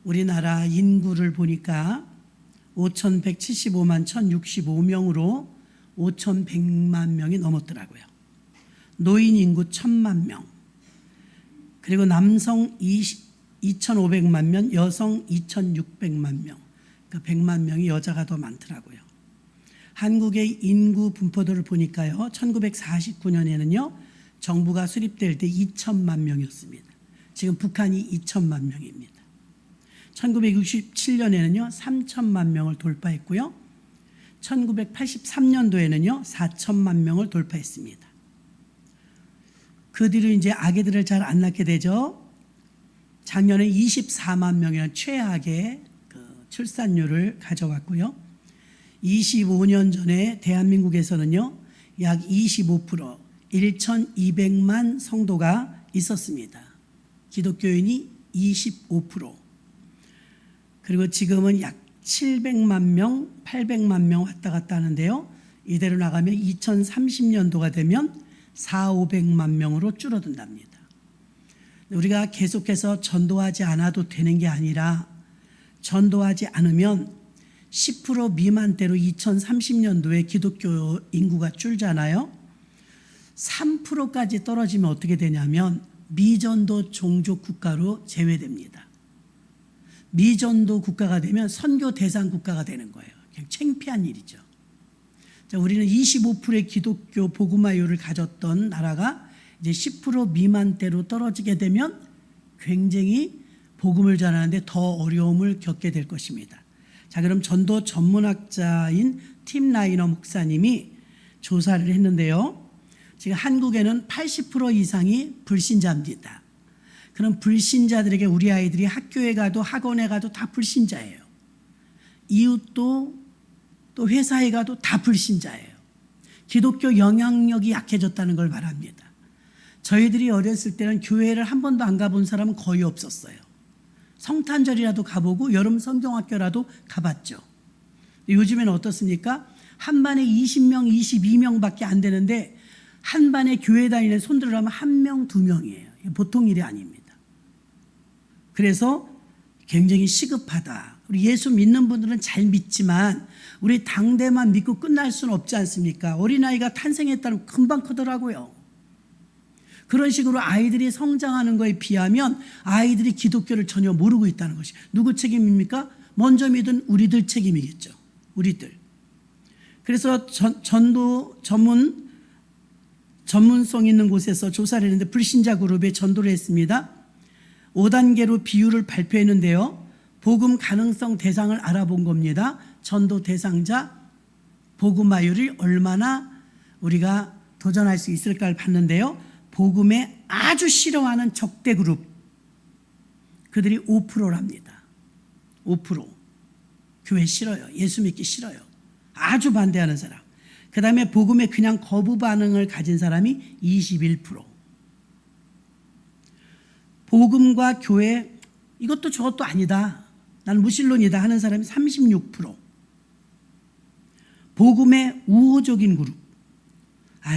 우리나라 인구를 보니까 5,175만 1,065명으로 5,100만 명이 넘었더라고요. 노인 인구 1,000만 명, 그리고 남성 2,500만 명, 여성 2,600만 명, 그러니까 100만 명이 여자가 더 많더라고요. 한국의 인구 분포도를 보니까요, 1949년에는요 정부가 수립될 때 2천만 명이었습니다. 지금 북한이 2천만 명입니다. 1967년에는요 3천만 명을 돌파했고요, 1983년도에는요 4천만 명을 돌파했습니다. 그 뒤로 이제 아기들을 잘 안 낳게 되죠. 작년에 24만 명이라는 최악의 출산율을 가져왔고요. 25년 전에 대한민국에서는요 약 25%, 1,200만 성도가 있었습니다. 기독교인이 25%, 그리고 지금은 약 700만 명, 800만 명 왔다 갔다 하는데요, 이대로 나가면 2030년도가 되면 400~500만 명으로 줄어든답니다. 우리가 계속해서 전도하지 않아도 되는 게 아니라, 전도하지 않으면 10% 미만대로 2030년도에 기독교 인구가 줄잖아요. 3%까지 떨어지면 어떻게 되냐면 미전도 종족 국가로 제외됩니다. 미전도 국가가 되면 선교 대상 국가가 되는 거예요. 그냥 창피한 일이죠. 자, 우리는 25%의 기독교 복음화율을 가졌던 나라가 이제 10% 미만대로 떨어지게 되면 굉장히 복음을 전하는데 더 어려움을 겪게 될 것입니다. 자, 그럼 전도 전문학자인 팀 라이너 목사님이 조사를 했는데요, 지금 한국에는 80% 이상이 불신자입니다. 그럼 불신자들에게 우리 아이들이 학교에 가도 학원에 가도 다 불신자예요. 이웃도 또 회사에 가도 다 불신자예요. 기독교 영향력이 약해졌다는 걸 말합니다. 저희들이 어렸을 때는 교회를 한 번도 안 가본 사람은 거의 없었어요. 성탄절이라도 가보고 여름 성경학교라도 가봤죠. 요즘에는 어떻습니까? 한 반에 20명, 22명밖에 안 되는데 한 반에 교회 다니는 손들을 하면 1명, 2명이에요. 보통 일이 아닙니다. 그래서 굉장히 시급하다. 우리 예수 믿는 분들은 잘 믿지만 우리 당대만 믿고 끝날 수는 없지 않습니까? 어린아이가 탄생했다는 금방 크더라고요. 그런 식으로 아이들이 성장하는 거에 비하면 아이들이 기독교를 전혀 모르고 있다는 것이 누구 책임입니까? 먼저 믿은 우리들 책임이겠죠. 우리들. 그래서 전도 전문성 있는 곳에서 조사를 했는데 불신자 그룹에 전도를 했습니다. 5단계로 비율을 발표했는데요, 복음 가능성 대상을 알아본 겁니다. 전도 대상자 복음화율이 얼마나 우리가 도전할 수 있을까를 봤는데요, 복음에 아주 싫어하는 적대 그룹, 그들이 5%랍니다. 5%. 교회 싫어요. 예수 믿기 싫어요. 아주 반대하는 사람. 그 다음에 복음에 그냥 거부 반응을 가진 사람이 21%. 복음과 교회 이것도 저것도 아니다, 나는 무신론이다 하는 사람이 36%. 복음의 우호적인 그룹,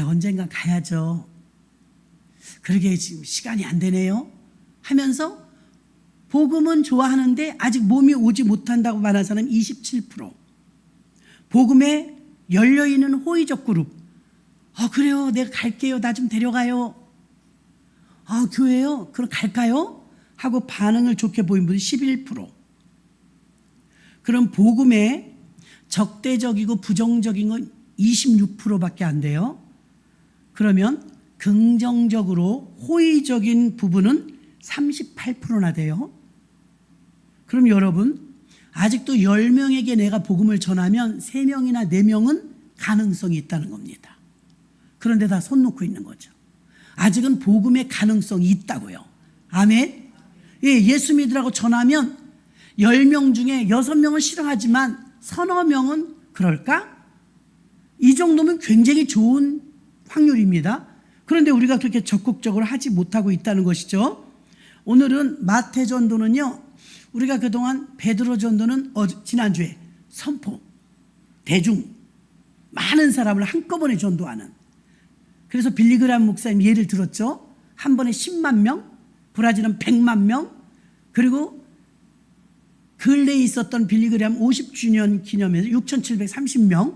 언젠가 가야죠, 그러게 지금 시간이 안 되네요 하면서 복음은 좋아하는데 아직 몸이 오지 못한다고 말하는 사람이 27%. 복음에 열려있는 호의적 그룹, 그래요, 내가 갈게요, 나 좀 데려가요. 교회요? 그럼 갈까요? 하고 반응을 좋게 보인 분이 11%. 그럼 복음에 적대적이고 부정적인 건 26%밖에 안 돼요. 그러면 긍정적으로 호의적인 부분은 38%나 돼요. 그럼 여러분, 아직도 10명에게 내가 복음을 전하면 3명이나 4명은 가능성이 있다는 겁니다. 그런데 다 손 놓고 있는 거죠. 아직은 복음의 가능성이 있다고요. 아멘. 예수 믿으라고 전하면 10명 중에 6명은 싫어하지만 서너 명은 그럴까? 이 정도면 굉장히 좋은 확률입니다. 그런데 우리가 그렇게 적극적으로 하지 못하고 있다는 것이죠. 오늘은 마태 전도는요, 우리가 그동안 베드로 전도는 지난주에 선포, 대중, 많은 사람을 한꺼번에 전도하는, 그래서 빌리그람 목사님 예를 들었죠. 한 번에 10만 명, 브라질은 100만 명, 그리고 근래에 있었던 빌리그레암 50주년 기념회에서 6,730명,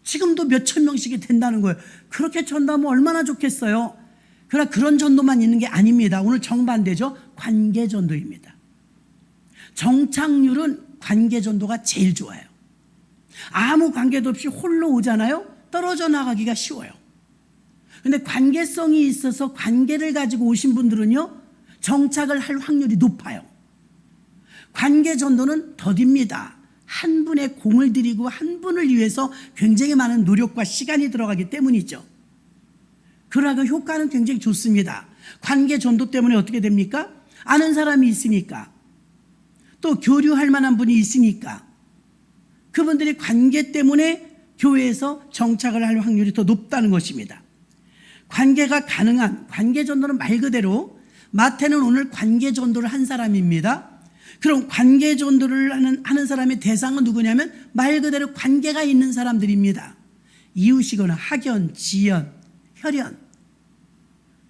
지금도 몇천 명씩이 된다는 거예요. 그렇게 전도하면 얼마나 좋겠어요. 그러나 그런 전도만 있는 게 아닙니다. 오늘 정반대죠. 관계 전도입니다. 정착률은 관계 전도가 제일 좋아요. 아무 관계도 없이 홀로 오잖아요. 떨어져 나가기가 쉬워요. 근데 관계성이 있어서 관계를 가지고 오신 분들은요, 정착을 할 확률이 높아요. 관계 전도는 더딥니다. 한 분의 공을 들이고 한 분을 위해서 굉장히 많은 노력과 시간이 들어가기 때문이죠. 그러나 그 효과는 굉장히 좋습니다. 관계 전도 때문에 어떻게 됩니까? 아는 사람이 있으니까, 또 교류할 만한 분이 있으니까, 그분들이 관계 때문에 교회에서 정착을 할 확률이 더 높다는 것입니다. 관계가 가능한 관계 전도는 말 그대로 마태는 오늘 관계 전도를 한 사람입니다. 그럼 관계 전도를 하는 사람의 대상은 누구냐면 말 그대로 관계가 있는 사람들입니다. 이웃이거나 학연, 지연, 혈연,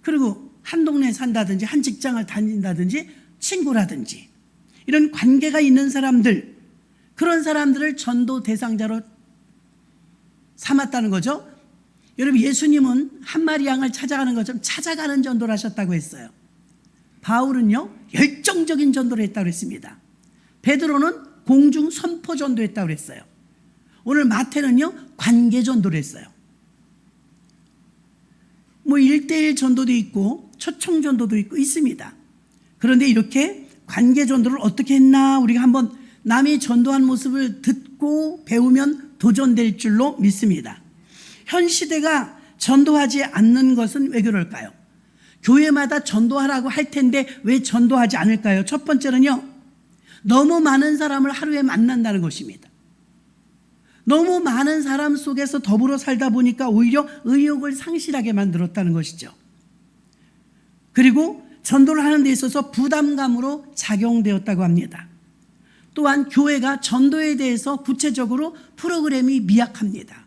그리고 한 동네에 산다든지 한 직장을 다닌다든지 친구라든지 이런 관계가 있는 사람들, 그런 사람들을 전도 대상자로 삼았다는 거죠. 여러분, 예수님은 한 마리 양을 찾아가는 것처럼 찾아가는 전도를 하셨다고 했어요. 바울은요, 열정적인 전도를 했다고 했습니다. 베드로는 공중 선포 전도했다고 했어요. 오늘 마태는요, 관계 전도를 했어요. 뭐 1:1 전도도 있고 초청 전도도 있고 있습니다. 그런데 이렇게 관계 전도를 어떻게 했나, 우리가 한번 남이 전도한 모습을 듣고 배우면 도전될 줄로 믿습니다. 현 시대가 전도하지 않는 것은 왜 그럴까요? 교회마다 전도하라고 할 텐데 왜 전도하지 않을까요? 첫 번째는요, 너무 많은 사람을 하루에 만난다는 것입니다. 너무 많은 사람 속에서 더불어 살다 보니까 오히려 의욕을 상실하게 만들었다는 것이죠. 그리고 전도를 하는 데 있어서 부담감으로 작용되었다고 합니다. 또한 교회가 전도에 대해서 구체적으로 프로그램이 미약합니다.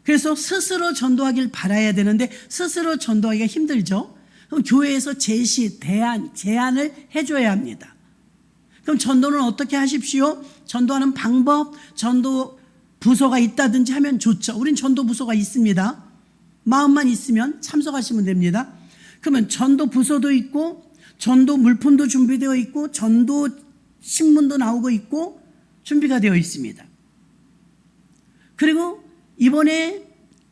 그래서 스스로 전도하길 바라야 되는데 스스로 전도하기가 힘들죠. 그럼 교회에서 제시, 대안, 제안을 해줘야 합니다. 그럼 전도는 어떻게 하십시오? 전도하는 방법, 전도 부서가 있다든지 하면 좋죠. 우린 전도 부서가 있습니다. 마음만 있으면 참석하시면 됩니다. 그러면 전도 부서도 있고 전도 물품도 준비되어 있고 전도 신문도 나오고 있고 준비가 되어 있습니다. 그리고 이번에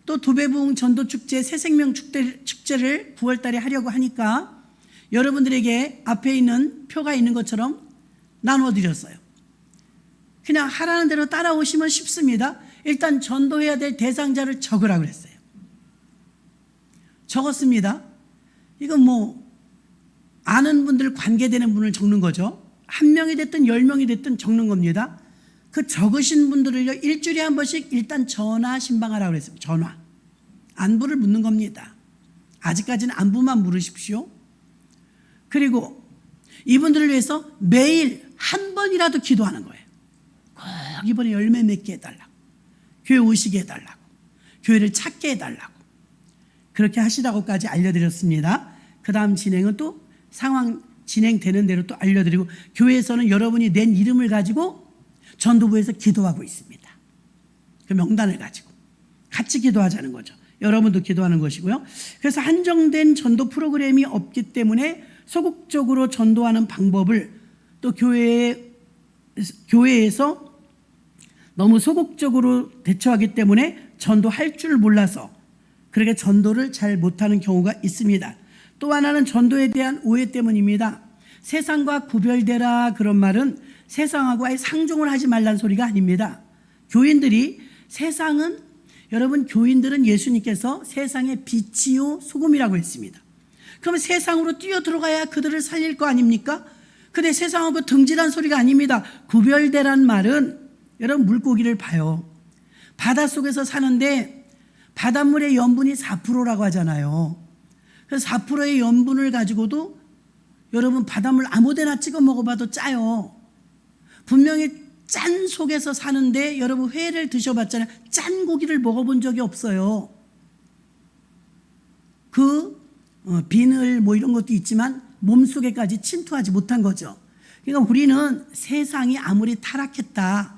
또 도배부흥 전도축제 새생명 축제를 9월 달에 하려고 하니까 여러분들에게 앞에 있는 표가 있는 것처럼 나눠드렸어요. 그냥 하라는 대로 따라오시면 쉽습니다. 일단 전도해야 될 대상자를 적으라고 그랬어요. 적었습니다. 이건 뭐 아는 분들, 관계되는 분을 적는 거죠. 한 명이 됐든 10명이 됐든 적는 겁니다. 그 적으신 분들을요, 일주일에 한 번씩 일단 전화 신방하라고 그랬습니다. 전화. 안부를 묻는 겁니다. 아직까지는 안부만 물으십시오. 그리고 이분들을 위해서 매일 한 번이라도 기도하는 거예요. 꼭 이번에 열매 맺게 해달라고, 교회 오시게 해달라고, 교회를 찾게 해달라고, 그렇게 하시라고까지 알려드렸습니다. 그 다음 진행은 또 상황 진행되는 대로 또 알려드리고, 교회에서는 여러분이 낸 이름을 가지고 전도부에서 기도하고 있습니다. 그 명단을 가지고 같이 기도하자는 거죠. 여러분도 기도하는 것이고요. 그래서 한정된 전도 프로그램이 없기 때문에 소극적으로 전도하는 방법을 또 교회에서 너무 소극적으로 대처하기 때문에 전도할 줄 몰라서 그렇게 전도를 잘 못하는 경우가 있습니다. 또 하나는 전도에 대한 오해 때문입니다. 세상과 구별되라, 그런 말은 세상하고 아예 상종을 하지 말라는 소리가 아닙니다. 교인들이, 세상은, 여러분, 교인들은 예수님께서 세상의 빛이요 소금이라고 했습니다. 그러면 세상으로 뛰어 들어가야 그들을 살릴 거 아닙니까? 근데 세상하고 등지란 소리가 아닙니다. 구별되란 말은, 여러분, 물고기를 봐요. 바닷속에서 사는데 바닷물의 염분이 4%라고 하잖아요. 그래서 4%의 염분을 가지고도 여러분 바닷물 아무데나 찍어 먹어봐도 짜요. 분명히 짠 속에서 사는데 여러분 회를 드셔봤잖아요. 짠 고기를 먹어본 적이 없어요. 비늘 뭐 이런 것도 있지만 몸속에까지 침투하지 못한 거죠. 그러니까 우리는 세상이 아무리 타락했다,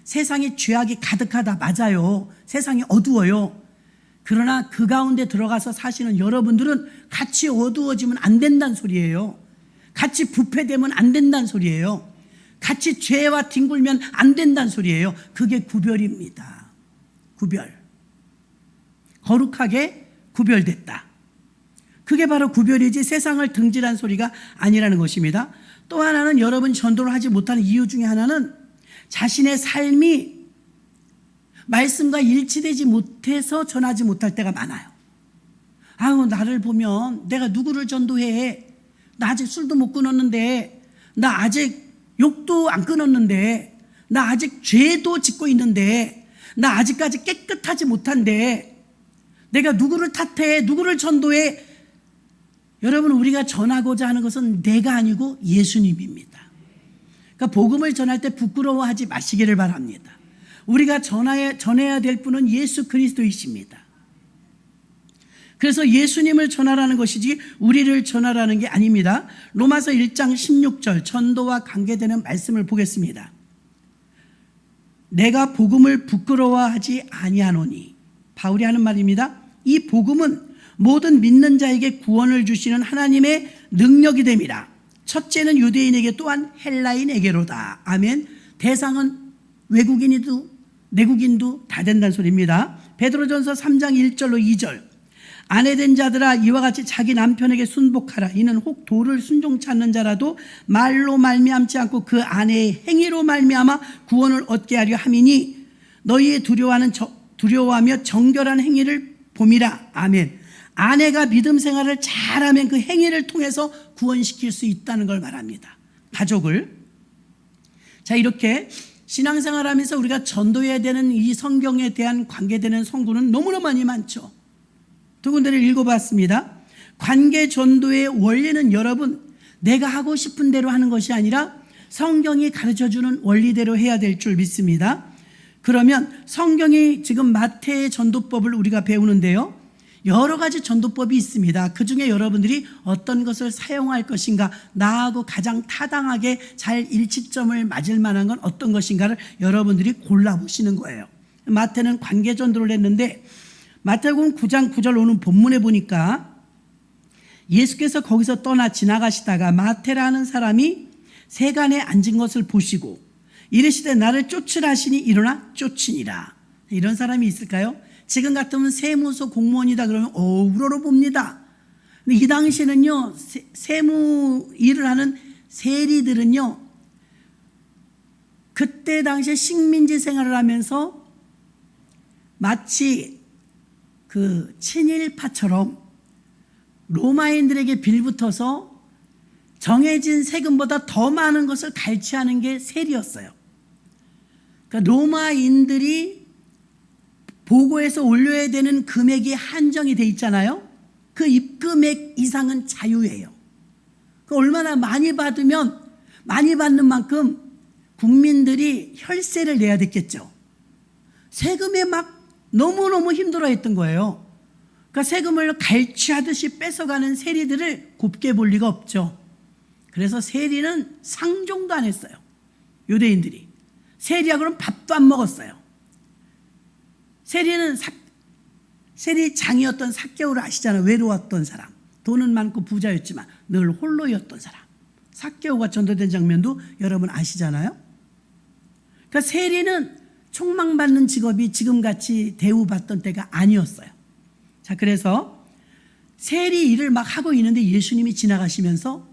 세상에 죄악이 가득하다, 맞아요. 세상이 어두워요. 그러나 그 가운데 들어가서 사시는 여러분들은 같이 어두워지면 안 된다는 소리예요. 같이 부패되면 안 된다는 소리예요. 같이 죄와 뒹굴면 안 된다는 소리예요. 그게 구별입니다. 구별. 거룩하게 구별됐다. 그게 바로 구별이지 세상을 등지란 소리가 아니라는 것입니다. 또 하나는 여러분 전도를 하지 못하는 이유 중에 하나는 자신의 삶이 말씀과 일치되지 못해서 전하지 못할 때가 많아요. 아유, 나를 보면 내가 누구를 전도해? 나 아직 술도 못 끊었는데, 나 아직 욕도 안 끊었는데, 나 아직 죄도 짓고 있는데, 나 아직까지 깨끗하지 못한데, 내가 누구를 탓해? 누구를 전도해? 여러분, 우리가 전하고자 하는 것은 내가 아니고 예수님입니다. 그러니까 복음을 전할 때 부끄러워하지 마시기를 바랍니다. 우리가 전해야 될 분은 예수 그리스도이십니다. 그래서 예수님을 전하라는 것이지 우리를 전하라는 게 아닙니다. 로마서 1장 16절 전도와 관계되는 말씀을 보겠습니다. 내가 복음을 부끄러워하지 아니하노니, 바울이 하는 말입니다. 이 복음은 모든 믿는 자에게 구원을 주시는 하나님의 능력이 됨이라. 첫째는 유대인에게 또한 헬라인에게로다. 아멘. 대상은 외국인이도 내국인도 다 된다는 소리입니다. 베드로전서 3장 1절로 2절. 아내된 자들아 이와 같이 자기 남편에게 순복하라. 이는 혹 도를 순종치 않는 자라도 말로 말미암지 않고 그 아내의 행위로 말미암아 구원을 얻게 하려 함이니 너희의 두려워하며 정결한 행위를 봄이라. 아멘. 아내가 믿음 생활을 잘하면 그 행위를 통해서 구원시킬 수 있다는 걸 말합니다. 가족을. 자, 이렇게 신앙생활하면서 우리가 전도해야 되는 이 성경에 대한 관계되는 성구는 너무나 많이 많죠. 두 군데를 읽어봤습니다. 관계 전도의 원리는 여러분, 내가 하고 싶은 대로 하는 것이 아니라 성경이 가르쳐주는 원리대로 해야 될 줄 믿습니다. 그러면 성경이 지금 마태의 전도법을 우리가 배우는데요, 여러 가지 전도법이 있습니다. 그 중에 여러분들이 어떤 것을 사용할 것인가, 나하고 가장 타당하게 잘 일치점을 맞을 만한 건 어떤 것인가를 여러분들이 골라보시는 거예요. 마태는 관계 전도를 했는데 마태복음 9장 9절 오는 본문에 보니까 예수께서 거기서 떠나 지나가시다가 마태라는 사람이 세간에 앉은 것을 보시고 이르시되 나를 쫓으라 하시니 일어나 쫓으니라. 이런 사람이 있을까요? 지금 같으면 세무서 공무원이다 그러면 우러러봅니다. 근데 이 당시에는요, 세무 일을 하는 세리들은요, 그때 당시에 식민지 생활을 하면서 마치 그 친일파처럼 로마인들에게 빌붙어서 정해진 세금보다 더 많은 것을 갈취하는 게 세리였어요. 그러니까 로마인들이 보고에서 올려야 되는 금액이 한정이 돼 있잖아요. 그 입금액 이상은 자유예요. 그 얼마나 많이 받으면 많이 받는 만큼 국민들이 혈세를 내야 됐겠죠. 세금에 막 너무너무 힘들어했던 거예요. 그러니까 세금을 갈취하듯이 뺏어가는 세리들을 곱게 볼 리가 없죠. 그래서 세리는 상종도 안 했어요. 유대인들이. 세리야 그럼 밥도 안 먹었어요. 세리는 세리장이었던 삭개오를 아시잖아요. 외로웠던 사람. 돈은 많고 부자였지만 늘 홀로였던 사람. 삭개오가 전도된 장면도 여러분 아시잖아요. 그러니까 세리는 총망받는 직업이 지금같이 대우받던 때가 아니었어요. 자, 그래서 세리 일을 막 하고 있는데 예수님이 지나가시면서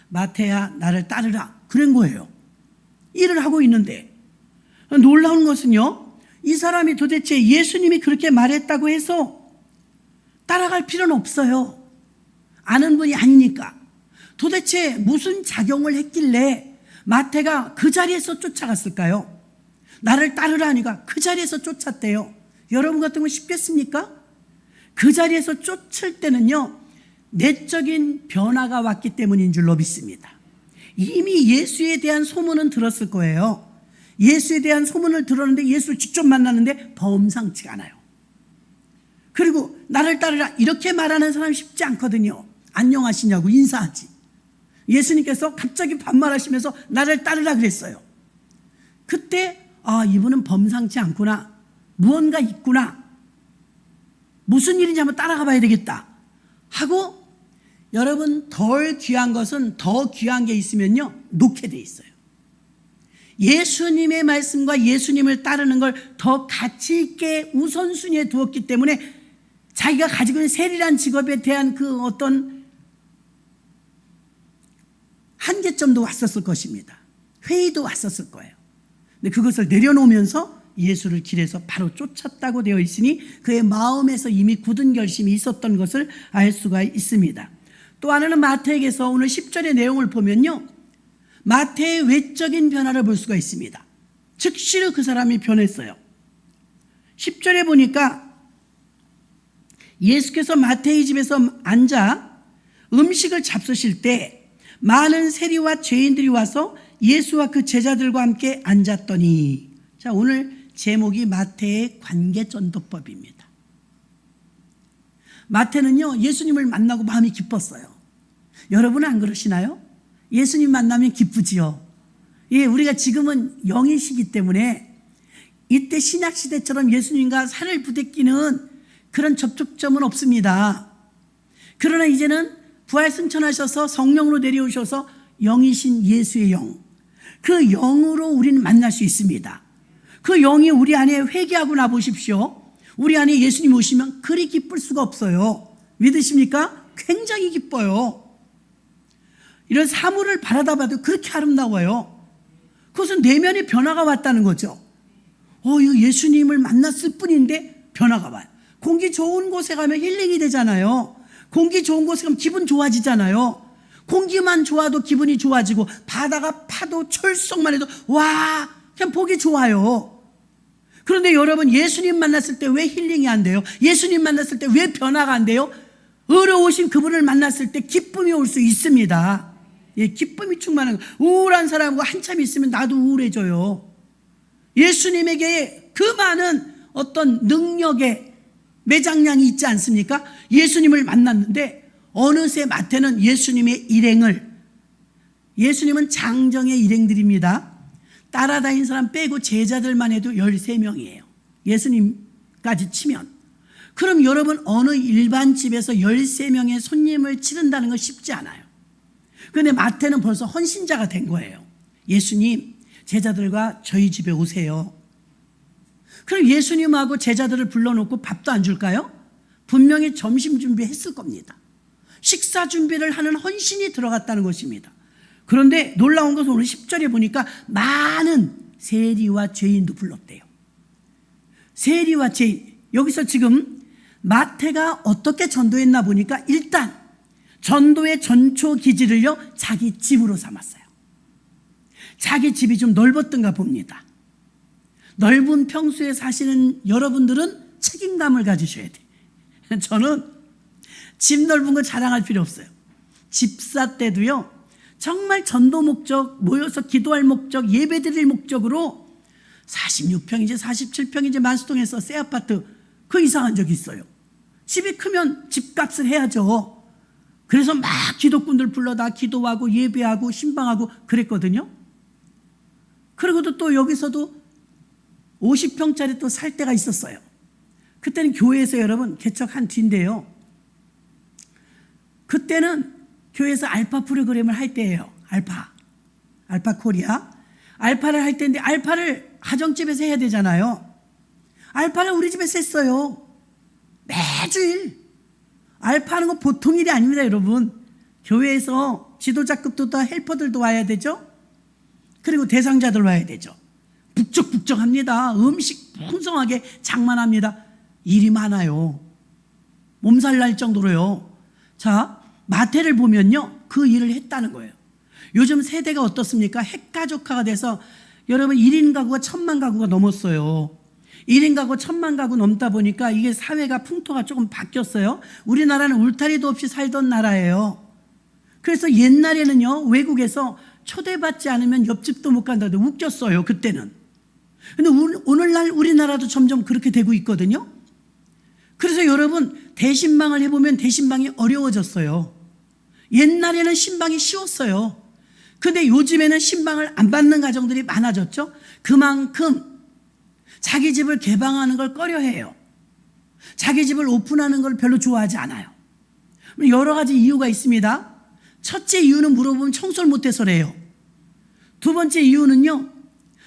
마태야 나를 따르라 그런 거예요. 일을 하고 있는데 놀라운 것은요, 이 사람이 도대체 예수님이 그렇게 말했다고 해서 따라갈 필요는 없어요. 아는 분이 아니니까. 도대체 무슨 작용을 했길래 마태가 그 자리에서 쫓아갔을까요? 나를 따르라 하니까 그 자리에서 쫓았대요. 여러분 같으면 쉽겠습니까? 그 자리에서 쫓을 때는요, 내적인 변화가 왔기 때문인 줄로 믿습니다. 이미 예수에 대한 소문은 들었을 거예요. 예수에 대한 소문을 들었는데 예수를 직접 만났는데 범상치가 않아요. 그리고 나를 따르라 이렇게 말하는 사람이 쉽지 않거든요. 안녕하시냐고 인사하지. 예수님께서 갑자기 반말하시면서 나를 따르라 그랬어요. 그때 이분은 범상치 않구나. 무언가 있구나. 무슨 일인지 한번 따라가 봐야 되겠다 하고, 여러분, 덜 귀한 것은 더 귀한 게 있으면요 놓게 돼 있어요. 예수님의 말씀과 예수님을 따르는 걸 더 가치 있게 우선순위에 두었기 때문에 자기가 가지고 있는 세리란 직업에 대한 그 어떤 한계점도 왔었을 것입니다. 회의도 왔었을 거예요. 근데 그것을 내려놓으면서 예수를 길에서 바로 쫓았다고 되어 있으니 그의 마음에서 이미 굳은 결심이 있었던 것을 알 수가 있습니다. 또 하나는 마태에게서 오늘 10절의 내용을 보면요, 마태의 외적인 변화를 볼 수가 있습니다. 즉시로 그 사람이 변했어요. 10절에 보니까 예수께서 마태의 집에서 앉아 음식을 잡수실 때 많은 세리와 죄인들이 와서 예수와 그 제자들과 함께 앉았더니, 자, 오늘 제목이 마태의 관계전도법입니다. 마태는요, 예수님을 만나고 마음이 기뻤어요. 여러분은 안 그러시나요? 예수님 만나면 기쁘지요. 예, 우리가 지금은 영이시기 때문에 이때 신약시대처럼 예수님과 살을 부대끼는 그런 접촉점은 없습니다. 그러나 이제는 부활승천하셔서 성령으로 내려오셔서 영이신 예수의 영, 그 영으로 우리는 만날 수 있습니다. 그 영이 우리 안에 회개하고 나보십시오. 우리 안에 예수님 오시면 그리 기쁠 수가 없어요. 믿으십니까? 굉장히 기뻐요. 이런 사물을 바라다 봐도 그렇게 아름다워요. 그것은 내면의 변화가 왔다는 거죠. 이거 예수님을 만났을 뿐인데 변화가 와요. 공기 좋은 곳에 가면 힐링이 되잖아요. 공기 좋은 곳에 가면 기분 좋아지잖아요. 공기만 좋아도 기분이 좋아지고, 바다가 파도 철썩만 해도 와, 그냥 보기 좋아요. 그런데 여러분, 예수님 만났을 때 왜 힐링이 안 돼요? 예수님 만났을 때 왜 변화가 안 돼요? 어려우신 그분을 만났을 때 기쁨이 올 수 있습니다. 예, 기쁨이 충만한 거. 우울한 사람과 한참 있으면 나도 우울해져요. 예수님에게 그 많은 어떤 능력의 매장량이 있지 않습니까? 예수님을 만났는데 어느새 마태는 예수님의 일행을, 예수님은 장정의 일행들입니다. 따라다닌 사람 빼고 제자들만 해도 13명이에요. 예수님까지 치면. 그럼 여러분, 어느 일반 집에서 13명의 손님을 치른다는 건 쉽지 않아요. 그런데 마태는 벌써 헌신자가 된 거예요. 예수님, 제자들과 저희 집에 오세요. 그럼 예수님하고 제자들을 불러놓고 밥도 안 줄까요? 분명히 점심 준비했을 겁니다. 식사 준비를 하는 헌신이 들어갔다는 것입니다. 그런데 놀라운 것은 오늘 10절에 보니까 많은 세리와 죄인도 불렀대요. 세리와 죄인. 여기서 지금 마태가 어떻게 전도했나 보니까 일단 전도의 전초 기지를요, 자기 집으로 삼았어요. 자기 집이 좀 넓었던가 봅니다. 넓은 평수에 사시는 여러분들은 책임감을 가지셔야 돼요. 저는 집 넓은 거 자랑할 필요 없어요. 집사 때도요, 정말 전도 목적, 모여서 기도할 목적, 예배 드릴 목적으로 46평인지 47평인지 만수동에서 새 아파트 그 이상한 적이 있어요. 집이 크면 집값을 해야죠. 그래서 막 기독군들 불러다 기도하고 예배하고 신방하고 그랬거든요. 그리고도 또 여기서도 50평짜리 또 살 때가 있었어요. 그때는 교회에서 여러분 개척한 뒤인데요, 그때는 교회에서 알파 프로그램을 할 때예요. 알파 코리아. 알파를 할 때인데 알파를 가정집에서 해야 되잖아요. 알파를 우리 집에서 했어요. 매주일. 알파하는 거 보통 일이 아닙니다, 여러분. 교회에서 지도자급도 다 헬퍼들도 와야 되죠. 그리고 대상자들 와야 되죠. 북적북적합니다. 음식 풍성하게 장만합니다. 일이 많아요. 몸살 날 정도로요. 자, 마태를 보면요, 그 일을 했다는 거예요. 요즘 세대가 어떻습니까? 핵가족화가 돼서 여러분 1인 가구가 1000만 가구가 넘었어요. 1인 가구 1000만 가구 넘다 보니까 이게 사회가 풍토가 조금 바뀌었어요. 우리나라는 울타리도 없이 살던 나라예요. 그래서 옛날에는요, 외국에서 초대받지 않으면 옆집도 못 간다고 웃겼어요, 그때는. 근데 오늘날 우리나라도 점점 그렇게 되고 있거든요. 그래서 여러분, 대신방을 해보면 대신방이 어려워졌어요. 옛날에는 신방이 쉬웠어요. 근데 요즘에는 신방을 안 받는 가정들이 많아졌죠. 그만큼 자기 집을 개방하는 걸 꺼려해요. 자기 집을 오픈하는 걸 별로 좋아하지 않아요. 여러 가지 이유가 있습니다. 첫째 이유는 물어보면 청소를 못해서래요. 두 번째 이유는요,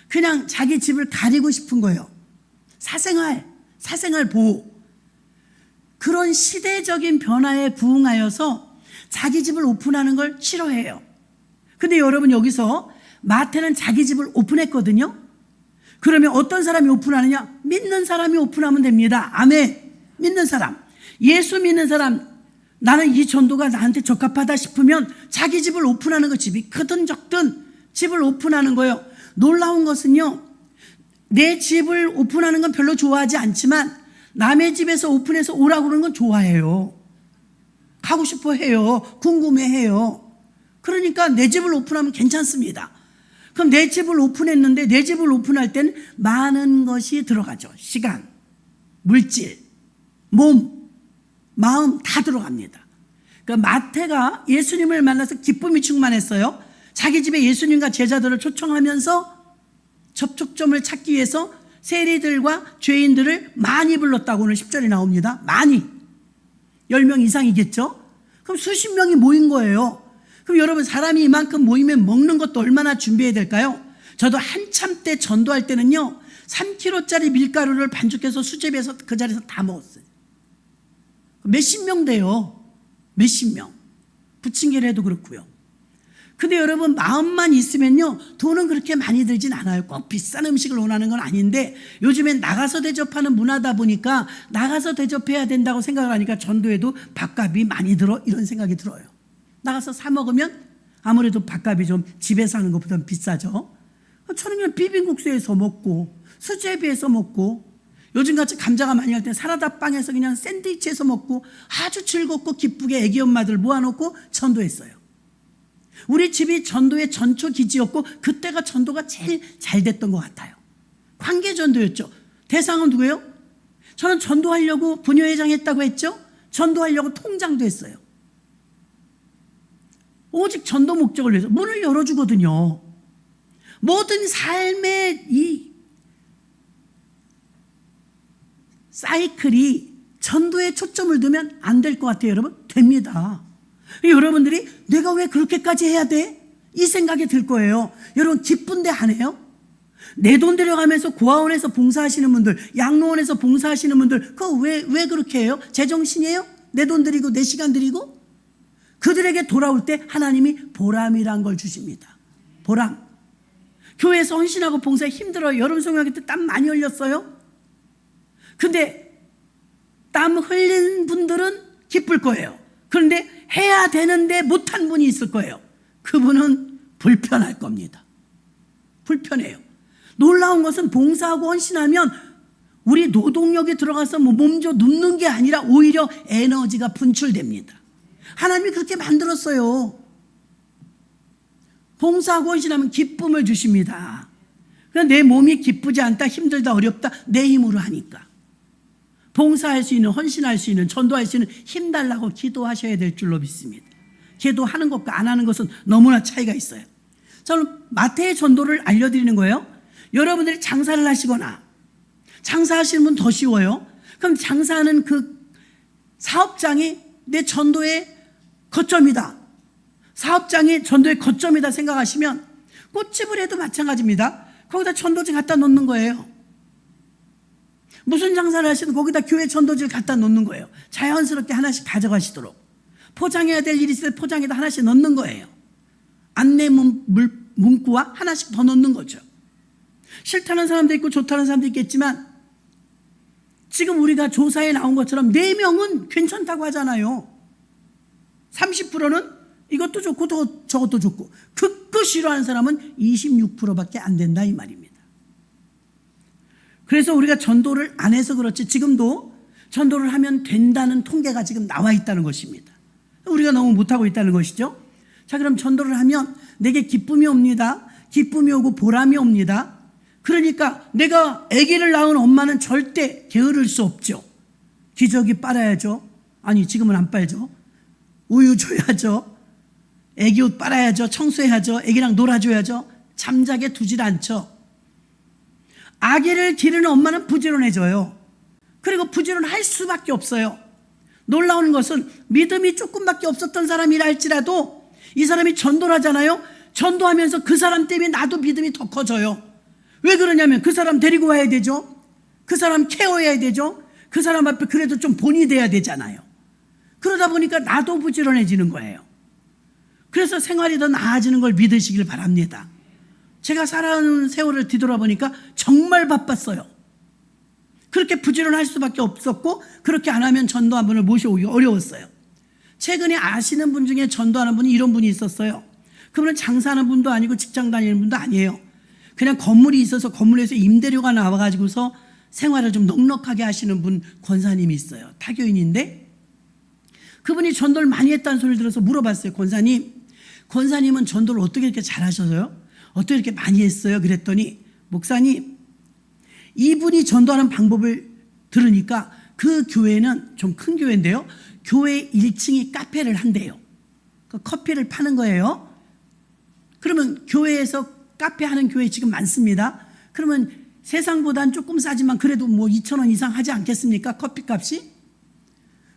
그냥 자기 집을 가리고 싶은 거예요. 사생활 보호. 그런 시대적인 변화에 부응하여서 자기 집을 오픈하는 걸 싫어해요. 근데 여러분, 여기서 마태는 자기 집을 오픈했거든요. 그러면 어떤 사람이 오픈하느냐? 믿는 사람이 오픈하면 됩니다. 아멘. 믿는 사람, 예수 믿는 사람, 나는 이 전도가 나한테 적합하다 싶으면 자기 집을 오픈하는 거. 집이 크든 적든 집을 오픈하는 거예요. 놀라운 것은요, 내 집을 오픈하는 건 별로 좋아하지 않지만 남의 집에서 오픈해서 오라고 그러는 건 좋아해요. 가고 싶어 해요. 궁금해해요. 그러니까 내 집을 오픈하면 괜찮습니다. 그럼 내 집을 오픈했는데, 내 집을 오픈할 때는 많은 것이 들어가죠. 시간, 물질, 몸, 마음 다 들어갑니다. 그러니까 마태가 예수님을 만나서 기쁨이 충만했어요. 자기 집에 예수님과 제자들을 초청하면서 접촉점을 찾기 위해서 세리들과 죄인들을 많이 불렀다고 오늘 10절에 나옵니다. 많이. 10명 이상이겠죠? 그럼 수십 명이 모인 거예요. 그럼 여러분, 사람이 이만큼 모이면 먹는 것도 얼마나 준비해야 될까요? 저도 한참 때 전도할 때는요, 3kg짜리 밀가루를 반죽해서 수제비에서 그 자리에서 다 먹었어요. 몇십 명 돼요. 몇십 명. 부침개를 해도 그렇고요. 근데 여러분, 마음만 있으면요, 돈은 그렇게 많이 들진 않아요. 꼭 비싼 음식을 원하는 건 아닌데, 요즘엔 나가서 대접하는 문화다 보니까 나가서 대접해야 된다고 생각을 하니까 전도에도 밥값이 많이 들어, 이런 생각이 들어요. 나가서 사 먹으면 아무래도 밥값이 좀 집에서 하는 것보다는 비싸죠. 저는 그냥 비빔국수에서 먹고 수제비에서 먹고, 요즘같이 감자가 많이 할 때 사라다빵에서 그냥 샌드위치에서 먹고 아주 즐겁고 기쁘게 애기 엄마들 모아놓고 전도했어요. 우리 집이 전도의 전초 기지였고, 그때가 전도가 제일 잘 됐던 것 같아요. 관계 전도였죠. 대상은 누구예요? 저는 전도하려고 부녀회장 했다고 했죠. 전도하려고 통장도 했어요. 오직 전도 목적을 위해서 문을 열어주거든요. 모든 삶의 이 사이클이 전도에 초점을 두면 안 될 것 같아요. 여러분, 됩니다. 여러분들이 내가 왜 그렇게까지 해야 돼? 이 생각이 들 거예요. 여러분, 기쁜데 안 해요? 내 돈 들여가면서 고아원에서 봉사하시는 분들, 양로원에서 봉사하시는 분들, 그거 왜 그렇게 해요? 제정신이에요? 내 돈 들이고 내 시간 들이고? 그들에게 돌아올 때 하나님이 보람이란 걸 주십니다. 보람. 교회에서 헌신하고 봉사에 힘들어요. 여름 성령할 때 땀 많이 흘렸어요. 근데 땀 흘린 분들은 기쁠 거예요. 그런데 해야 되는데 못한 분이 있을 거예요. 그분은 불편할 겁니다. 불편해요. 놀라운 것은 봉사하고 헌신하면 우리 노동력에 들어가서 몸져 눕는 게 아니라 오히려 에너지가 분출됩니다. 하나님이 그렇게 만들었어요. 봉사하고 헌신하면 기쁨을 주십니다. 그러니까 내 몸이 기쁘지 않다, 힘들다, 어렵다, 내 힘으로 하니까. 봉사할 수 있는, 헌신할 수 있는, 전도할 수 있는 힘 달라고 기도하셔야 될 줄로 믿습니다. 기도하는 것과 안 하는 것은 너무나 차이가 있어요. 저는 마태의 전도를 알려드리는 거예요. 여러분들이 장사를 하시거나, 장사하시는 분 더 쉬워요. 그럼 장사하는 그 사업장이 내 전도의 거점이다, 사업장이 전도의 거점이다 생각하시면 꽃집을 해도 마찬가지입니다. 거기다 전도지 갖다 놓는 거예요. 무슨 장사를 하시든 거기다 교회 전도지를 갖다 놓는 거예요. 자연스럽게 하나씩 가져가시도록. 포장해야 될 일이 있을 때 포장에다 하나씩 넣는 거예요. 안내 문구와 하나씩 더 넣는 거죠. 싫다는 사람도 있고 좋다는 사람도 있겠지만, 지금 우리가 조사에 나온 것처럼 4명은 괜찮다고 하잖아요. 30%는 이것도 좋고 저것도 좋고, 극구 싫어하는 사람은 26%밖에 안 된다, 이 말입니다. 그래서 우리가 전도를 안 해서 그렇지, 지금도 전도를 하면 된다는 통계가 지금 나와 있다는 것입니다. 우리가 너무 못하고 있다는 것이죠. 자, 그럼 전도를 하면 내게 기쁨이 옵니다. 기쁨이 오고 보람이 옵니다. 그러니까 내가 아기를 낳은 엄마는 절대 게으를 수 없죠. 기저귀 빨아야죠. 아니, 지금은 안 빨죠. 우유 줘야죠. 애기 옷 빨아야죠. 청소해야죠. 애기랑 놀아줘야죠. 잠자게 두질 않죠. 아기를 기르는 엄마는 부지런해져요. 그리고 부지런할 수밖에 없어요. 놀라운 것은 믿음이 조금밖에 없었던 사람이라 할지라도 이 사람이 전도를 하잖아요. 전도하면서 그 사람 때문에 나도 믿음이 더 커져요. 왜 그러냐면 그 사람 데리고 와야 되죠. 그 사람 케어해야 되죠. 그 사람 앞에 그래도 좀 본이 돼야 되잖아요. 그러다 보니까 나도 부지런해지는 거예요. 그래서 생활이 더 나아지는 걸 믿으시길 바랍니다. 제가 살아온 세월을 뒤돌아보니까 정말 바빴어요. 그렇게 부지런할 수밖에 없었고 그렇게 안 하면 전도 한 분을 모셔오기 어려웠어요. 최근에 아시는 분 중에 전도하는 분이 이런 분이 있었어요. 그분은 장사하는 분도 아니고 직장 다니는 분도 아니에요. 그냥 건물이 있어서 건물에서 임대료가 나와가지고서 생활을 좀 넉넉하게 하시는 분 권사님이 있어요. 타교인인데 그분이 전도를 많이 했다는 소리를 들어서 물어봤어요. 권사님은 전도를 어떻게 이렇게 잘하셔서요? 어떻게 이렇게 많이 했어요? 그랬더니 목사님, 이분이 전도하는 방법을 들으니까 그 교회는 좀 큰 교회인데요. 교회 1층이 카페를 한대요. 그 커피를 파는 거예요. 그러면 교회에서 카페 하는 교회 지금 많습니다. 그러면 세상보단 조금 싸지만 그래도 뭐 2,000원 이상 하지 않겠습니까? 커피값이.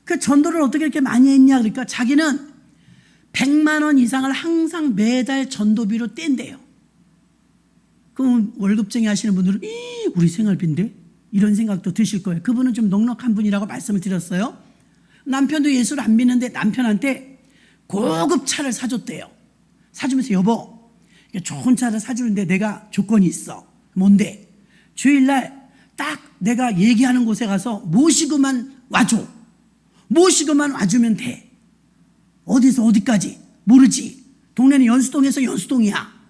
그 전도를 어떻게 이렇게 많이 했냐 그러니까 자기는 100만 원 이상을 항상 매달 전도비로 뗀대요. 그럼 월급쟁이 하시는 분들은 우리 생활비인데? 이런 생각도 드실 거예요. 그분은 좀 넉넉한 분이라고 말씀을 드렸어요. 남편도 예수를 안 믿는데 남편한테 고급 차를 사줬대요. 사주면서 여보, 좋은 차를 사주는데 내가 조건이 있어. 뭔데? 주일날 딱 내가 얘기하는 곳에 가서 모시고만 와줘. 모시고만 와주면 돼. 어디서 어디까지 모르지. 동네는 연수동에서 연수동이야.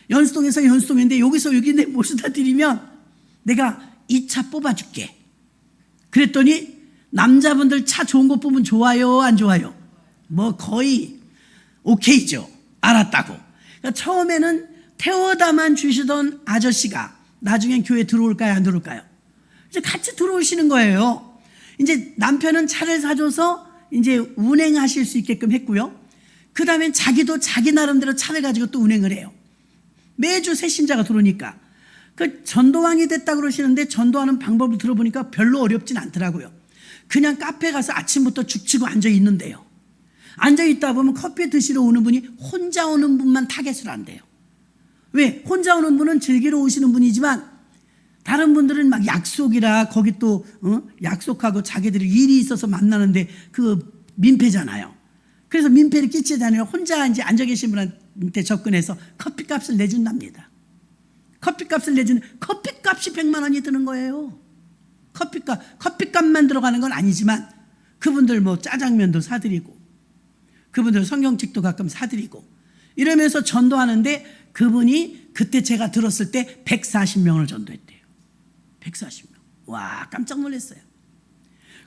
연수동에서 연수동인데 여기서 여기인데 모시다 드리면 내가 이 차 뽑아줄게. 그랬더니 남자분들 차 좋은 거 뽑으면 좋아요 안 좋아요? 뭐 거의 오케이죠. 알았다고. 그러니까 처음에는 태워다만 주시던 아저씨가 나중엔 교회 들어올까요 안 들어올까요? 이제 같이 들어오시는 거예요. 이제 남편은 차를 사줘서 이제 운행하실 수 있게끔 했고요. 그 다음엔 자기도 자기 나름대로 차를 가지고 또 운행을 해요. 매주 새 신자가 들어오니까. 그 전도왕이 됐다 그러시는데 전도하는 방법을 들어보니까 별로 어렵진 않더라고요. 그냥 카페 가서 아침부터 죽치고 앉아 있는데요. 앉아 있다 보면 커피 드시러 오는 분이 혼자 오는 분만 타겟을 한대요. 왜? 혼자 오는 분은 즐기러 오시는 분이지만 다른 분들은 막 약속이라 거기 또 약속하고 자기들이 일이 있어서 만나는데 그 민폐잖아요. 그래서 민폐를 끼치지 않으려 혼자 이제 앉아 계신 분한테 접근해서 커피값을 내준답니다. 커피값이 100만 원이 드는 거예요. 커피값만 들어가는 건 아니지만 그분들 뭐 짜장면도 사드리고 그분들 성경책도 가끔 사드리고 이러면서 전도하는데 그분이 그때 제가 들었을 때 140명을 전도했대요. 140명. 와, 깜짝 놀랐어요.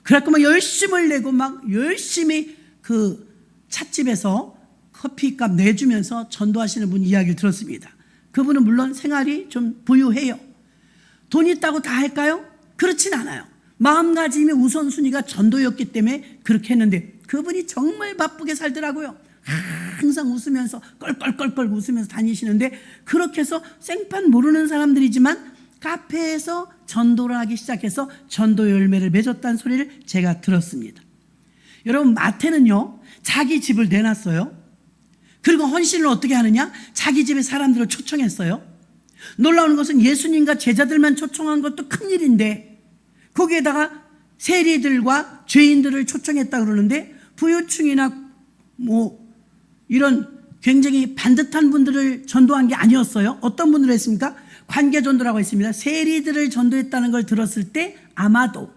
그래갖고 막 열심을 내고 막 열심히 그 찻집에서 커피값 내주면서 전도하시는 분 이야기를 들었습니다. 그분은 물론 생활이 좀 부유해요. 돈 있다고 다 할까요? 그렇진 않아요. 마음가짐의 우선순위가 전도였기 때문에 그렇게 했는데 그분이 정말 바쁘게 살더라고요. 항상 웃으면서 껄껄껄껄 웃으면서 다니시는데 그렇게 해서 생판 모르는 사람들이지만 카페에서 전도를 하기 시작해서 전도 열매를 맺었다는 소리를 제가 들었습니다. 여러분 마태는요 자기 집을 내놨어요. 그리고 헌신을 어떻게 하느냐? 자기 집에 사람들을 초청했어요. 놀라운 것은 예수님과 제자들만 초청한 것도 큰일인데 거기에다가 세리들과 죄인들을 초청했다 그러는데 부유층이나 뭐 이런 굉장히 반듯한 분들을 전도한 게 아니었어요. 어떤 분들을 했습니까? 관계전도라고 했습니다. 세리들을 전도했다는 걸 들었을 때 아마도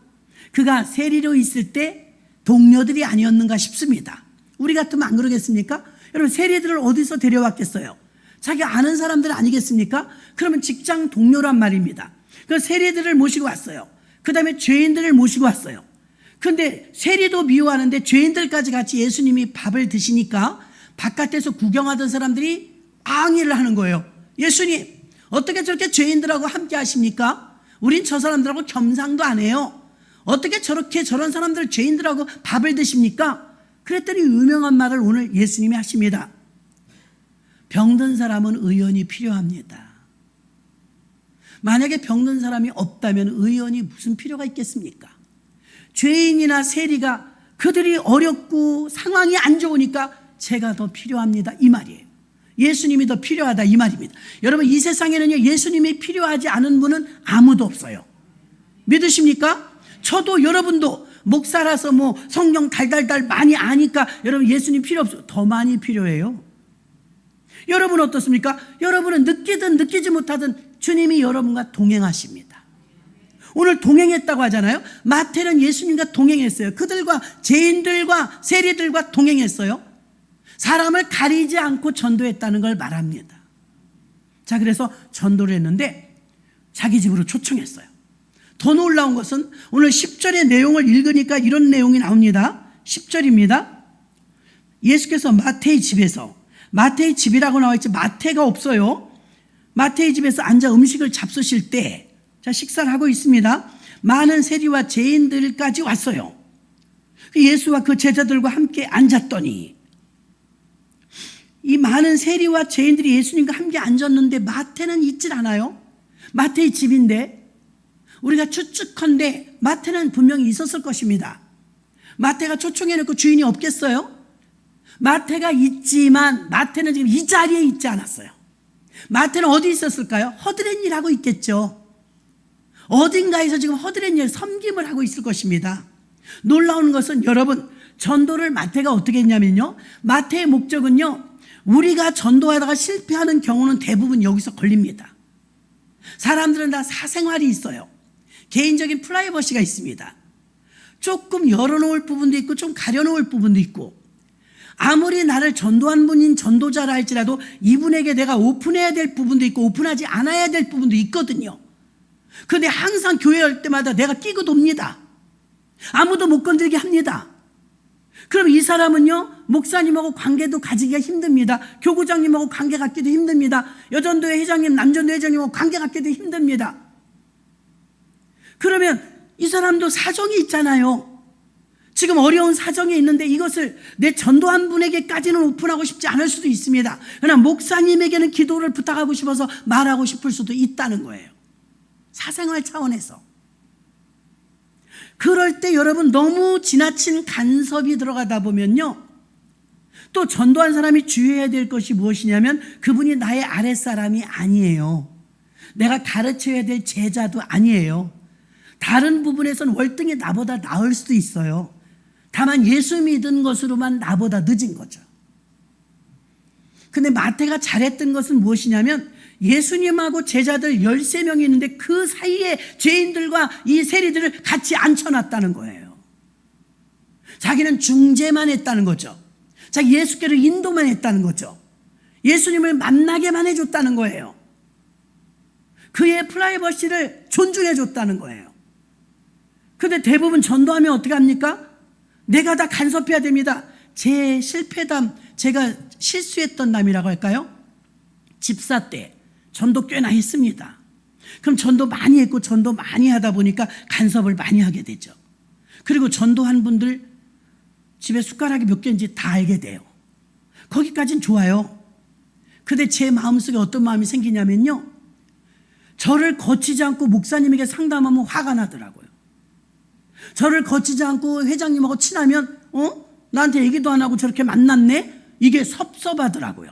그가 세리로 있을 때 동료들이 아니었는가 싶습니다. 우리 같으면 안 그러겠습니까? 여러분 세리들을 어디서 데려왔겠어요? 자기 아는 사람들 아니겠습니까? 그러면 직장 동료란 말입니다. 그 세리들을 모시고 왔어요. 그 다음에 죄인들을 모시고 왔어요. 그런데 세리도 미워하는데 죄인들까지 같이 예수님이 밥을 드시니까 바깥에서 구경하던 사람들이 항의를 하는 거예요. 예수님 어떻게 저렇게 죄인들하고 함께 하십니까? 우린 저 사람들하고 겸상도 안 해요. 어떻게 저렇게 저런 사람들 죄인들하고 밥을 드십니까? 그랬더니 유명한 말을 오늘 예수님이 하십니다. 병든 사람은 의원이 필요합니다. 만약에 병든 사람이 없다면 의원이 무슨 필요가 있겠습니까? 죄인이나 세리가 그들이 어렵고 상황이 안 좋으니까 제가 더 필요합니다, 이 말이에요. 예수님이 더 필요하다, 이 말입니다. 여러분, 이 세상에는요, 예수님이 필요하지 않은 분은 아무도 없어요. 믿으십니까? 저도 여러분도 목사라서 뭐 성경 달달달 많이 아니까 여러분 예수님 필요 없어요. 더 많이 필요해요. 여러분 어떻습니까? 여러분은 느끼든 느끼지 못하든 주님이 여러분과 동행하십니다. 오늘 동행했다고 하잖아요. 마태는 예수님과 동행했어요. 그들과 죄인들과 세리들과 동행했어요. 사람을 가리지 않고 전도했다는 걸 말합니다. 자, 그래서 전도를 했는데 자기 집으로 초청했어요. 더 놀라운 것은 오늘 10절의 내용을 읽으니까 이런 내용이 나옵니다. 10절입니다. 예수께서 마태의 집에서, 마태의 집이라고 나와 있지 마태가 없어요. 마태의 집에서 앉아 음식을 잡수실 때, 자, 식사를 하고 있습니다. 많은 세리와 죄인들까지 왔어요. 예수와 그 제자들과 함께 앉았더니 이 많은 세리와 죄인들이 예수님과 함께 앉았는데 마태는 있질 않아요. 마태의 집인데 우리가 추측컨대 마태는 분명히 있었을 것입니다. 마태가 초청해놓고 주인이 없겠어요? 마태가 있지만 마태는 지금 이 자리에 있지 않았어요. 마태는 어디 있었을까요? 허드렛 일 하고 있겠죠. 어딘가에서 지금 허드렛 일, 섬김을 하고 있을 것입니다. 놀라운 것은 여러분, 전도를 마태가 어떻게 했냐면요, 마태의 목적은요, 우리가 전도하다가 실패하는 경우는 대부분 여기서 걸립니다. 사람들은 다 사생활이 있어요. 개인적인 프라이버시가 있습니다. 조금 열어놓을 부분도 있고 좀 가려놓을 부분도 있고, 아무리 나를 전도한 분인 전도자라 할지라도 이분에게 내가 오픈해야 될 부분도 있고 오픈하지 않아야 될 부분도 있거든요. 그런데 항상 교회 할 때마다 내가 끼고 돕니다. 아무도 못 건들게 합니다. 그럼 이 사람은요, 목사님하고 관계도 가지기가 힘듭니다. 교구장님하고 관계 갖기도 힘듭니다. 여전도회 회장님, 남전도회 회장님하고 관계 갖기도 힘듭니다. 그러면 이 사람도 사정이 있잖아요. 지금 어려운 사정이 있는데 이것을 내 전도한 분에게까지는 오픈하고 싶지 않을 수도 있습니다. 그러나 목사님에게는 기도를 부탁하고 싶어서 말하고 싶을 수도 있다는 거예요. 사생활 차원에서. 그럴 때 여러분, 너무 지나친 간섭이 들어가다 보면요, 또 전도한 사람이 주의해야 될 것이 무엇이냐면 그분이 나의 아랫사람이 아니에요. 내가 가르쳐야 될 제자도 아니에요. 다른 부분에서는 월등히 나보다 나을 수도 있어요. 다만 예수 믿은 것으로만 나보다 늦은 거죠. 근데 마태가 잘했던 것은 무엇이냐면 예수님하고 제자들 13명이 있는데 그 사이에 죄인들과 이 세리들을 같이 앉혀놨다는 거예요. 자기는 중재만 했다는 거죠. 자, 예수께로 인도만 했다는 거죠. 예수님을 만나게만 해줬다는 거예요. 그의 프라이버시를 존중해줬다는 거예요. 근데 대부분 전도하면 어떻게 합니까? 내가 다 간섭해야 됩니다. 제 실패담, 제가 실수했던 남이라고 할까요? 집사 때 전도 꽤나 했습니다. 그럼 전도 많이 했고 전도 많이 하다 보니까 간섭을 많이 하게 되죠. 그리고 전도한 분들 집에 숟가락이 몇 개인지 다 알게 돼요. 거기까진 좋아요. 근데 제 마음속에 어떤 마음이 생기냐면요, 저를 거치지 않고 목사님에게 상담하면 화가 나더라고요. 저를 거치지 않고 회장님하고 친하면 나한테 얘기도 안 하고 저렇게 만났네? 이게 섭섭하더라고요.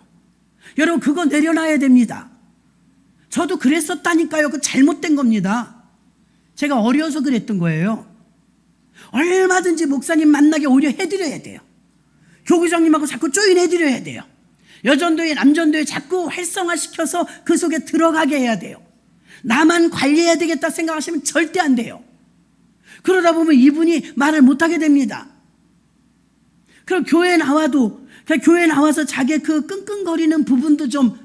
여러분, 그거 내려놔야 됩니다. 저도 그랬었다니까요. 그거 잘못된 겁니다. 제가 어려서 그랬던 거예요. 얼마든지 목사님 만나게 오히려 해드려야 돼요. 교구장님하고 자꾸 조인해드려야 돼요. 여전도회, 남전도회 자꾸 활성화시켜서 그 속에 들어가게 해야 돼요. 나만 관리해야 되겠다 생각하시면 절대 안 돼요. 그러다 보면 이분이 말을 못하게 됩니다. 그럼 교회에 나와도, 교회에 나와서 자기의 그 끙끙거리는 부분도 좀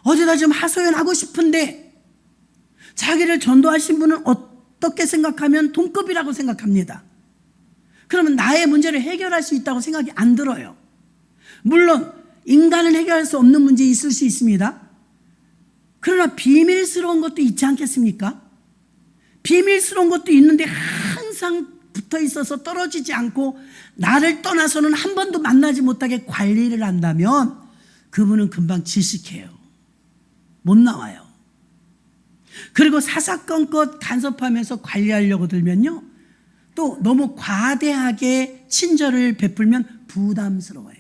어디다 좀 하소연하고 싶은데 자기를 전도하신 분은 어떻게 생각하면 동급이라고 생각합니다. 그러면 나의 문제를 해결할 수 있다고 생각이 안 들어요. 물론 인간은 해결할 수 없는 문제 있을 수 있습니다. 그러나 비밀스러운 것도 있지 않겠습니까? 비밀스러운 것도 있는데 항상 붙어 있어서 떨어지지 않고 나를 떠나서는 한 번도 만나지 못하게 관리를 한다면 그분은 금방 질식해요. 못 나와요. 그리고 사사건건 간섭하면서 관리하려고 들면요, 또 너무 과대하게 친절을 베풀면 부담스러워요.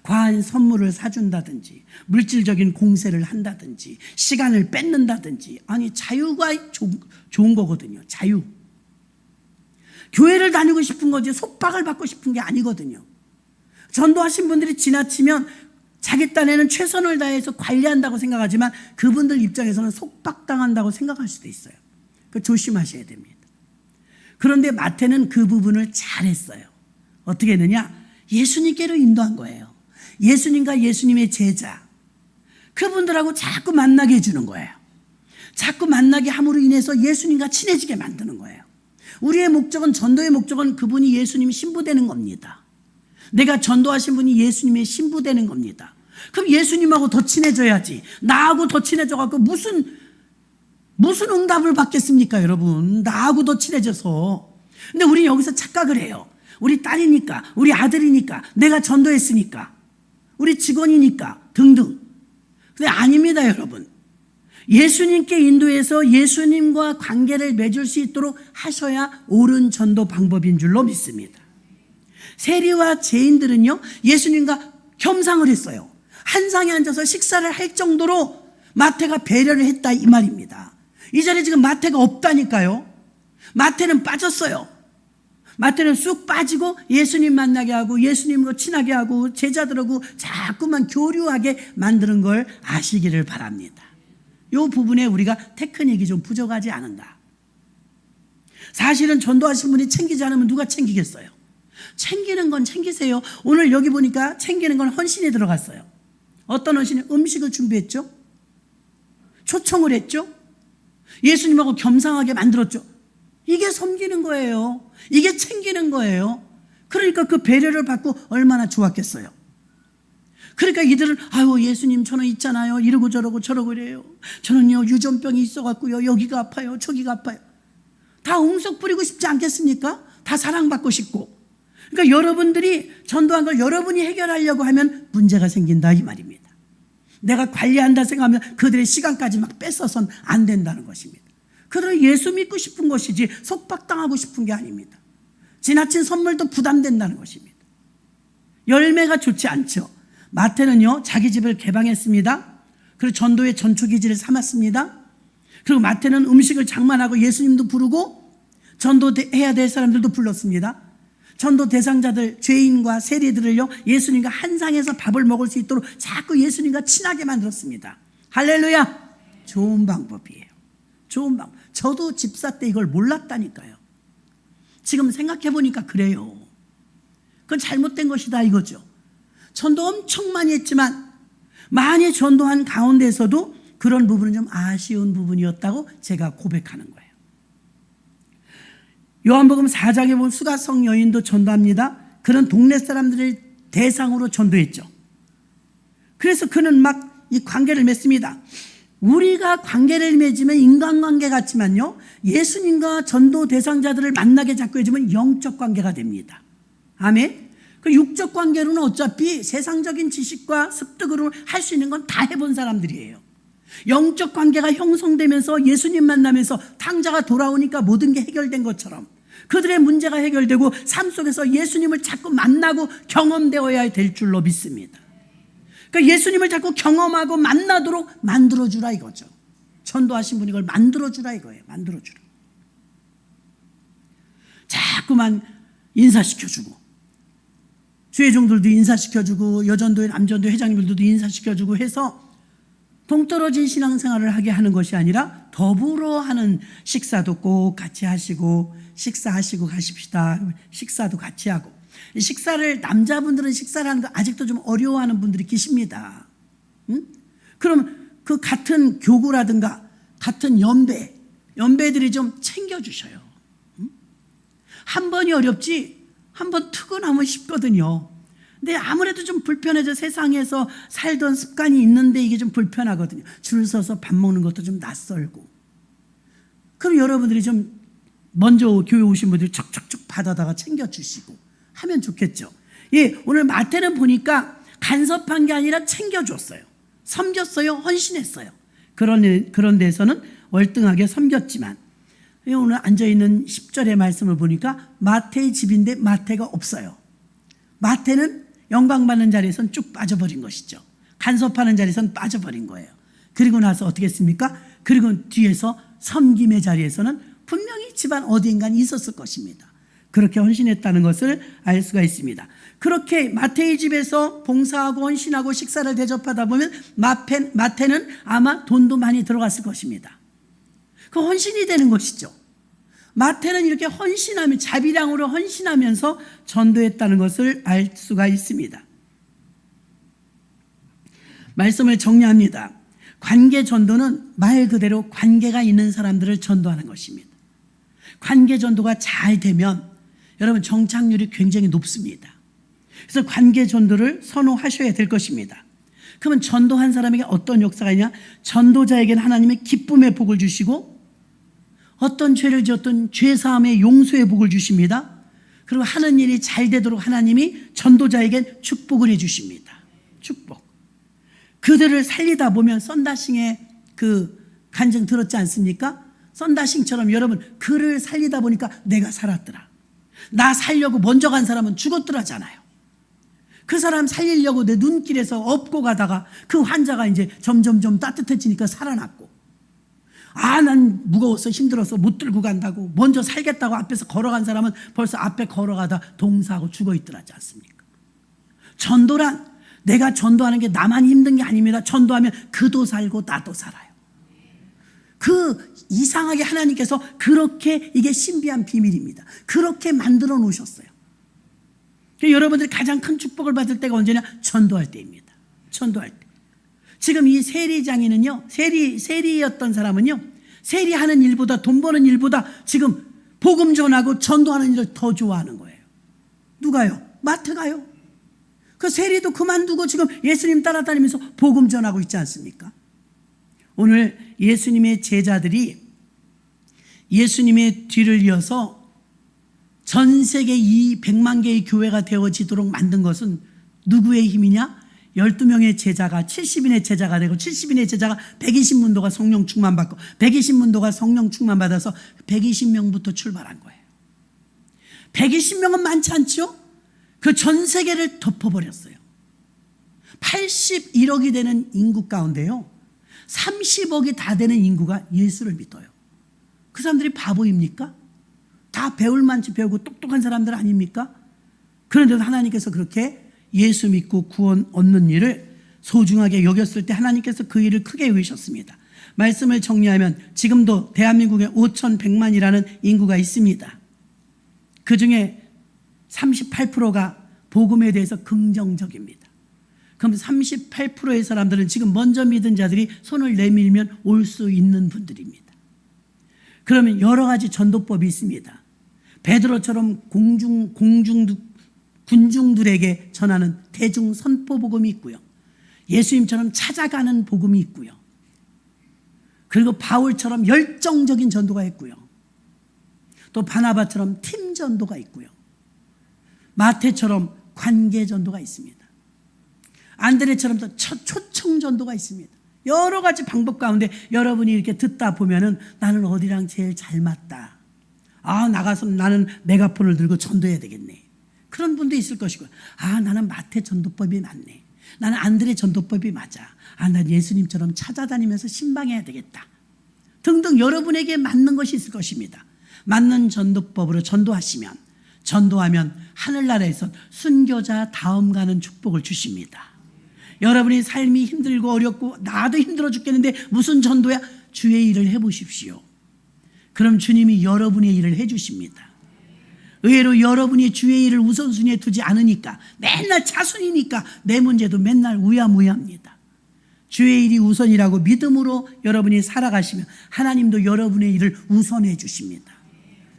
과한 선물을 사준다든지 물질적인 공세를 한다든지 시간을 뺏는다든지. 아니, 자유가 좋은 거거든요. 자유. 교회를 다니고 싶은 거지 속박을 받고 싶은 게 아니거든요. 전도하신 분들이 지나치면 자기 딴에는 최선을 다해서 관리한다고 생각하지만 그분들 입장에서는 속박당한다고 생각할 수도 있어요. 그 조심하셔야 됩니다. 그런데 마태는 그 부분을 잘했어요. 어떻게 했느냐? 예수님께로 인도한 거예요. 예수님과 예수님의 제자, 그분들하고 자꾸 만나게 해주는 거예요. 자꾸 만나게 함으로 인해서 예수님과 친해지게 만드는 거예요. 우리의 목적은, 전도의 목적은 그분이 예수님이 신부되는 겁니다. 내가 전도하신 분이 예수님의 신부되는 겁니다. 그럼 예수님하고 더 친해져야지. 나하고 더 친해져갖고 무슨 응답을 받겠습니까, 여러분? 나하고 더 친해져서. 근데 우리 여기서 착각을 해요. 우리 딸이니까, 우리 아들이니까, 내가 전도했으니까, 우리 직원이니까 등등. 근데 아닙니다, 여러분. 예수님께 인도해서 예수님과 관계를 맺을 수 있도록 하셔야 옳은 전도 방법인 줄로 믿습니다. 세리와 죄인들은요, 예수님과 겸상을 했어요. 한 상에 앉아서 식사를 할 정도로 마태가 배려를 했다, 이 말입니다. 이 자리에 지금 마태가 없다니까요. 마태는 빠졌어요. 마태는 쑥 빠지고 예수님 만나게 하고 예수님과 친하게 하고 제자들하고 자꾸만 교류하게 만드는 걸 아시기를 바랍니다. 이 부분에 우리가 테크닉이 좀 부족하지 않은가. 사실은 전도하신 분이 챙기지 않으면 누가 챙기겠어요? 챙기는 건 챙기세요. 오늘 여기 보니까 챙기는 건 헌신이 들어갔어요. 어떤 헌신이? 음식을 준비했죠. 초청을 했죠. 예수님하고 겸상하게 만들었죠. 이게 섬기는 거예요. 이게 챙기는 거예요. 그러니까 그 배려를 받고 얼마나 좋았겠어요. 그러니까 이들은 아유, 예수님 저는 있잖아요, 이러고 저러고 저러고 그래요. 저는요 유전병이 있어갖고요, 여기가 아파요, 저기가 아파요. 다 응석 부리고 싶지 않겠습니까? 다 사랑받고 싶고. 그러니까 여러분들이 전도한 걸 여러분이 해결하려고 하면 문제가 생긴다, 이 말입니다. 내가 관리한다 생각하면 그들의 시간까지 막 뺏어선 안 된다는 것입니다. 그들은 예수 믿고 싶은 것이지 속박당하고 싶은 게 아닙니다. 지나친 선물도 부담된다는 것입니다. 열매가 좋지 않죠. 마태는요, 자기 집을 개방했습니다. 그리고 전도의 전초기지를 삼았습니다. 그리고 마태는 음식을 장만하고 예수님도 부르고 전도해야 될 사람들도 불렀습니다. 전도 대상자들, 죄인과 세리들을요, 예수님과 한 상에서 밥을 먹을 수 있도록 자꾸 예수님과 친하게 만들었습니다. 할렐루야! 좋은 방법이에요. 좋은 방법. 저도 집사 때 이걸 몰랐다니까요. 지금 생각해보니까 그래요. 그건 잘못된 것이다, 이거죠. 전도 엄청 많이 했지만 많이 전도한 가운데서도 그런 부분은 좀 아쉬운 부분이었다고 제가 고백하는 거예요. 요한복음 4장에 보면 수가성 여인도 전도합니다. 그런 동네 사람들을 대상으로 전도했죠. 그래서 그는 막 이 관계를 맺습니다. 우리가 관계를 맺으면 인간관계 같지만요, 예수님과 전도 대상자들을 만나게 자꾸 해주면 영적 관계가 됩니다. 아멘. 그 육적 관계로는 어차피 세상적인 지식과 습득으로 할 수 있는 건 다 해본 사람들이에요. 영적 관계가 형성되면서 예수님 만나면서 탕자가 돌아오니까 모든 게 해결된 것처럼 그들의 문제가 해결되고 삶 속에서 예수님을 자꾸 만나고 경험되어야 될 줄로 믿습니다. 그러니까 예수님을 자꾸 경험하고 만나도록 만들어주라 이거죠. 전도하신 분이 이걸 만들어주라 이거예요. 만들어주라. 자꾸만 인사시켜주고, 주회종들도 인사시켜주고, 여전도회, 남전도회 회장님들도 인사시켜주고 해서 동떨어진 신앙생활을 하게 하는 것이 아니라 더불어 하는 식사도 꼭 같이 하시고, 식사하시고 가십시다. 식사도 같이 하고. 식사를, 남자분들은 식사를 하는 거 아직도 좀 어려워하는 분들이 계십니다. 그럼 그 같은 교구라든가 같은 연배들이 좀 챙겨주셔요. 한 번이 어렵지 한 번 퇴근하면 쉽거든요. 근데 아무래도 좀 불편해져. 세상에서 살던 습관이 있는데 이게 좀 불편하거든요. 줄 서서 밥 먹는 것도 좀 낯설고. 그럼 여러분들이 좀 먼저 교회 오신 분들이 척척척 받아다가 챙겨주시고 하면 좋겠죠. 예, 오늘 마태는 보니까 간섭한 게 아니라 챙겨줬어요. 섬겼어요. 헌신했어요. 그런 데서는 월등하게 섬겼지만 오늘 앉아있는 10절의 말씀을 보니까 마태의 집인데 마태가 없어요. 마태는 영광받는 자리에선 쭉 빠져버린 것이죠. 간섭하는 자리에선 빠져버린 거예요. 그리고 나서 어떻게 했습니까? 그리고 뒤에서 섬김의 자리에서는 분명히 집안 어디인가 있었을 것입니다. 그렇게 헌신했다는 것을 알 수가 있습니다. 그렇게 마태의 집에서 봉사하고 헌신하고 식사를 대접하다 보면 마태는 아마 돈도 많이 들어갔을 것입니다. 그 헌신이 되는 것이죠. 마태는 이렇게 헌신하며 자비량으로 헌신하면서 전도했다는 것을 알 수가 있습니다. 말씀을 정리합니다. 관계 전도는 말 그대로 관계가 있는 사람들을 전도하는 것입니다. 관계 전도가 잘 되면 여러분 정착률이 굉장히 높습니다. 그래서 관계 전도를 선호하셔야 될 것입니다. 그러면 전도한 사람에게 어떤 역사가 있냐? 전도자에게는 하나님의 기쁨의 복을 주시고 어떤 죄를 지었던 죄사함의 용서의 복을 주십니다. 그리고 하는 일이 잘 되도록 하나님이 전도자에게 축복을 해 주십니다. 축복. 그들을 살리다 보면 썬다싱의 그 간증 들었지 않습니까? 썬다싱처럼 여러분 그를 살리다 보니까 내가 살았더라. 나 살려고 먼저 간 사람은 죽었더라잖아요. 그 사람 살리려고 내 눈길에서 업고 가다가 그 환자가 이제 점점 따뜻해지니까 살아났고, 난 무거워서 힘들어서 못 들고 간다고 먼저 살겠다고 앞에서 걸어간 사람은 벌써 앞에 걸어가다 동사하고 죽어 있더라지 않습니까? 전도란 내가 전도하는 게 나만 힘든 게 아닙니다. 전도하면 그도 살고 나도 살아요. 그 이상하게 하나님께서 그렇게, 이게 신비한 비밀입니다. 그렇게 만들어 놓으셨어요. 여러분들이 가장 큰 축복을 받을 때가 언제냐? 전도할 때입니다. 전도할 때. 지금 이 세리장인은요, 세리였던 사람은요, 세리하는 일보다 돈 버는 일보다 지금 복음 전하고 전도하는 일을 더 좋아하는 거예요. 누가요? 마태가요. 그 세리도 그만두고 지금 예수님 따라다니면서 복음 전하고 있지 않습니까? 오늘 예수님의 제자들이 예수님의 뒤를 이어서 전 세계 이 100만 개의 교회가 되어지도록 만든 것은 누구의 힘이냐? 12명의 제자가 70인의 제자가 되고 70인의 제자가 120문도가 성령 충만받고 120문도가 성령 충만받아서 120명부터 출발한 거예요. 120명은 많지 않죠? 그 전 세계를 덮어버렸어요. 81억이 되는 인구 가운데요, 30억이 다 되는 인구가 예수를 믿어요. 그 사람들이 바보입니까? 다 배울 만치 배우고 똑똑한 사람들 아닙니까? 그런데도 하나님께서 그렇게 예수 믿고 구원 얻는 일을 소중하게 여겼을 때 하나님께서 그 일을 크게 여기셨습니다. 말씀을 정리하면 지금도 대한민국에 5,100만이라는 인구가 있습니다. 그 중에 38%가 복음에 대해서 긍정적입니다. 그럼 38%의 사람들은 지금 먼저 믿은 자들이 손을 내밀면 올 수 있는 분들입니다. 그러면 여러 가지 전도법이 있습니다. 베드로처럼 군중들에게 전하는 대중 선포 복음이 있고요. 예수님처럼 찾아가는 복음이 있고요. 그리고 바울처럼 열정적인 전도가 있고요. 또 바나바처럼 팀 전도가 있고요. 마태처럼 관계 전도가 있습니다. 안드레처럼 또 초청 전도가 있습니다. 여러 가지 방법 가운데 여러분이 이렇게 듣다 보면은 나는 어디랑 제일 잘 맞다. 나가서 나는 메가폰을 들고 전도해야 되겠네. 그런 분도 있을 것이고, 나는 마태 전도법이 맞네. 나는 안드레 전도법이 맞아. 난 예수님처럼 찾아다니면서 신방해야 되겠다. 등등 여러분에게 맞는 것이 있을 것입니다. 맞는 전도법으로 전도하면 하늘나라에서 순교자 다음 가는 축복을 주십니다. 여러분이 삶이 힘들고 어렵고 나도 힘들어 죽겠는데 무슨 전도야? 주의 일을 해보십시오. 그럼 주님이 여러분의 일을 해주십니다. 의외로 여러분이 주의 일을 우선순위에 두지 않으니까, 맨날 차순이니까 내 문제도 맨날 우야무야합니다. 주의 일이 우선이라고 믿음으로 여러분이 살아가시면 하나님도 여러분의 일을 우선해 주십니다.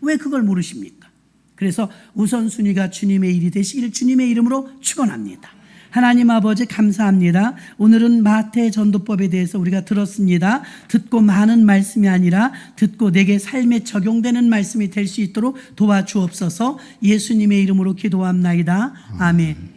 왜 그걸 모르십니까? 그래서 우선순위가 주님의 일이 되시기를 주님의 이름으로 축원합니다. 하나님 아버지 감사합니다. 오늘은 마태 전도법에 대해서 우리가 들었습니다. 듣고 많은 말씀이 아니라 듣고 내게 삶에 적용되는 말씀이 될 수 있도록 도와주옵소서. 예수님의 이름으로 기도합나이다. 아멘.